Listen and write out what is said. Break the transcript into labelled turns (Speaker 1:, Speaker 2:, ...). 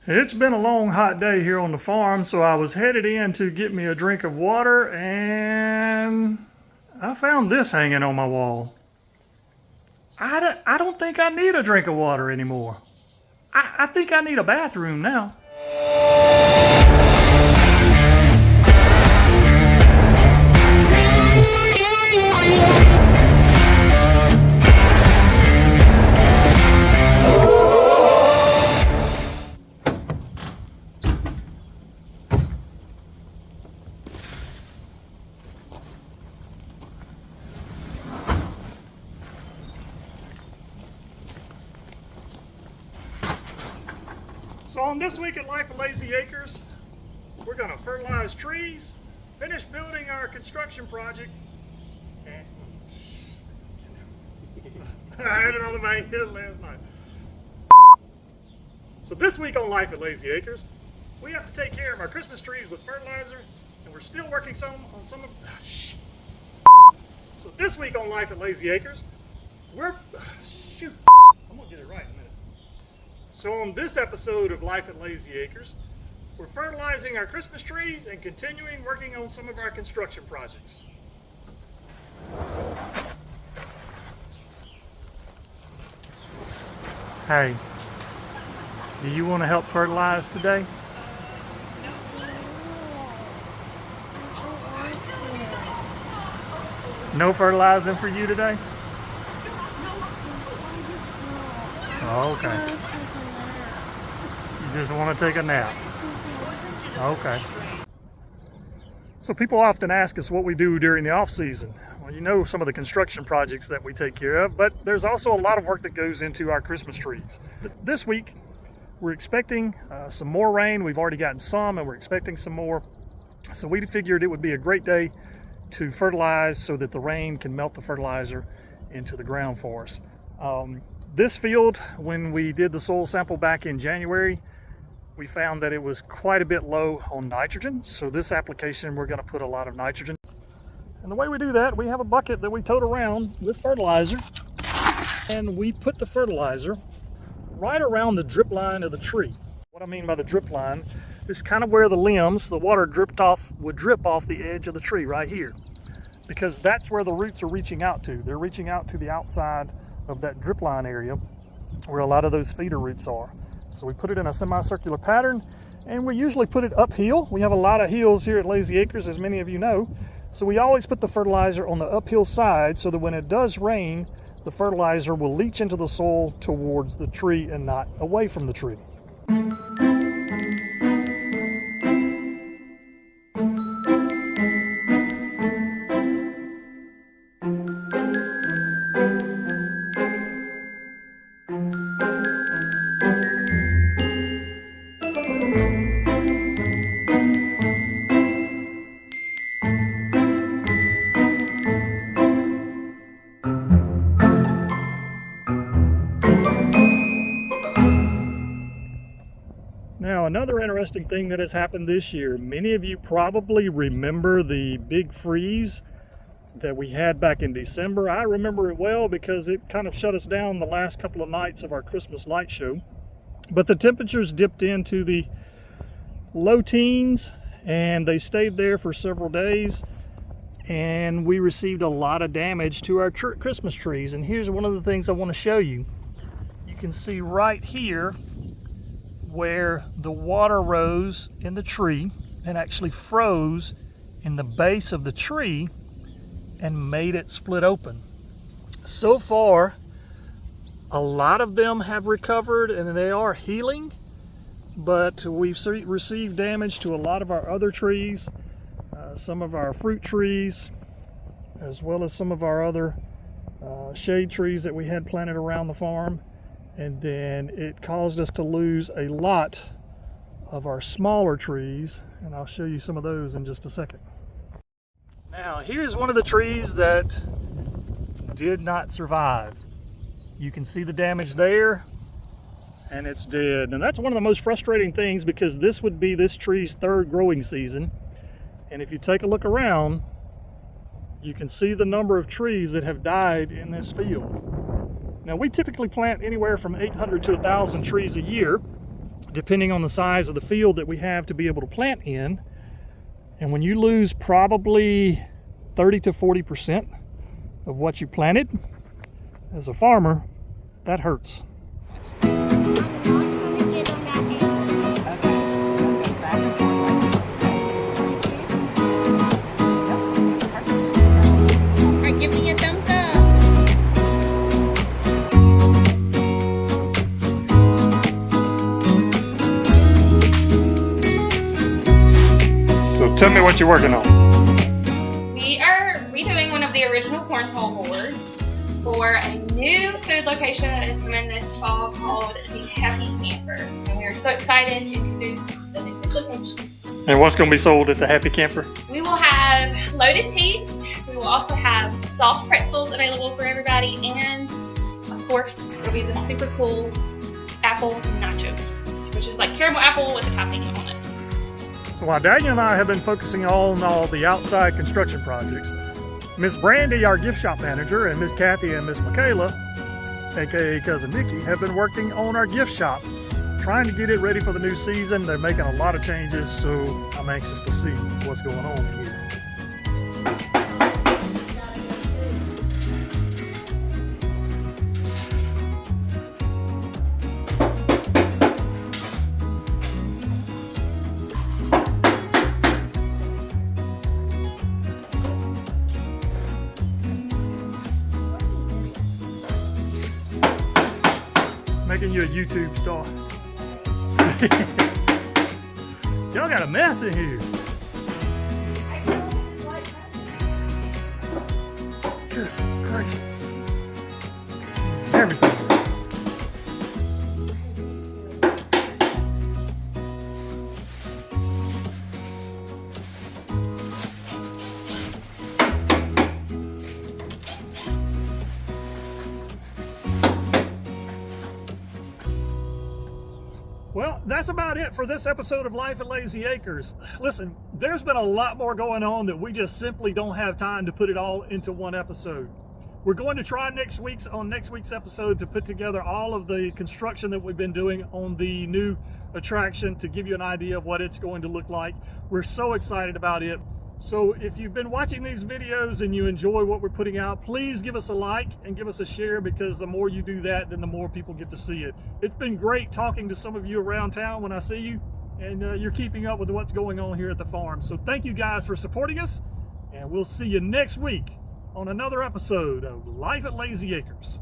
Speaker 1: It's been a long hot day here on the farm, so I was headed in to get me a drink of water and I found this hanging on my wall. I don't think I need a drink of water anymore. I think I need a bathroom now. So on this week at Life of Lazy Acres, we're gonna fertilize trees, finish building our construction project, and I had it on my head last night. So this week on Life at Lazy Acres, we have to take care of our Christmas trees with fertilizer, and we're still working on some of. So this week on Life at Lazy Acres, I'm gonna get it right in a minute. So on this episode of Life at Lazy Acres, we're fertilizing our Christmas trees and continuing working on some of our construction projects. Hey, do you want to help fertilize today? No fertilizing for you today? Oh, okay. You just want to take a nap. Okay. So people often ask us what we do during the off season. Well, you know some of the construction projects that we take care of, but there's also a lot of work that goes into our Christmas trees. This week, we're expecting some more rain. We've already gotten some, and we're expecting some more. So we figured it would be a great day to fertilize so that the rain can melt the fertilizer into the ground for us. This field, when we did the soil sample back in January, we found that it was quite a bit low on nitrogen. So this application, we're going to put a lot of nitrogen. And the way we do that, we have a bucket that we tote around with fertilizer, and we put the fertilizer right around the drip line of the tree. What I mean by the drip line is kind of where the limbs, the water would drip off the edge of the tree right here, because that's where the roots are reaching out to. They're reaching out to the outside of that drip line area where a lot of those feeder roots are. So we put it in a semicircular pattern, and we usually put it uphill. We have a lot of hills here at Lazy Acres, as many of you know. So we always put the fertilizer on the uphill side so that when it does rain, the fertilizer will leach into the soil towards the tree and not away from the tree. Now, another interesting thing that has happened this year, many of you probably remember the big freeze that we had back in December. I remember it well because it kind of shut us down the last couple of nights of our Christmas light show. But the temperatures dipped into the low teens, and they stayed there for several days, and we received a lot of damage to our Christmas trees. And here's one of the things I want to show you. You can see right here where the water rose in the tree and actually froze in the base of the tree and made it split open. So far, a lot of them have recovered and they are healing, but we've received damage to a lot of our other trees, some of our fruit trees, as well as some of our other shade trees that we had planted around the farm. And then it caused us to lose a lot of our smaller trees, and I'll show you some of those in just a second. Now, here's one of the trees that did not survive. You can see the damage there, and it's dead. And that's one of the most frustrating things, because this would be this tree's third growing season. And if you take a look around, you can see the number of trees that have died in this field. Now, we typically plant anywhere from 800 to 1,000 trees a year, depending on the size of the field that we have to be able to plant in. And when you lose probably 30 to 40% of what you planted, as a farmer, that hurts.
Speaker 2: Alright, give me a thumbs up.
Speaker 1: So tell me what you're working on.
Speaker 2: We are redoing one of the original cornhole boards for a new food location that is coming this fall called the Happy Camper. And we are so excited to introduce the new food location.
Speaker 1: And what's going to be sold at the Happy Camper?
Speaker 2: We will have loaded teas. We will also have soft pretzels available for everybody. And of course, it'll be the super cool apple nachos, which is like caramel apple with a topping on it.
Speaker 1: So while Daniel and I have been focusing on all the outside construction projects, Miss Brandy, our gift shop manager, and Miss Kathy and Miss Michaela, aka Cousin Nikki, have been working on our gift shop, trying to get it ready for the new season. They're making a lot of changes, so I'm anxious to see what's going on here. Making you a YouTube star. Y'all got a mess in here. Good gracious. Everything. Well, that's about it for this episode of Life at Lazy Acres. Listen, there's been a lot more going on that we just simply don't have time to put it all into one episode. We're going to try next week's episode to put together all of the construction that we've been doing on the new attraction to give you an idea of what it's going to look like. We're so excited about it. So if you've been watching these videos and you enjoy what we're putting out, please give us a like and give us a share, because the more you do that, then the more people get to see it. It's been great talking to some of you around town when I see you, and you're keeping up with what's going on here at the farm. So thank you guys for supporting us, and we'll see you next week on another episode of Life at Lazy Acres.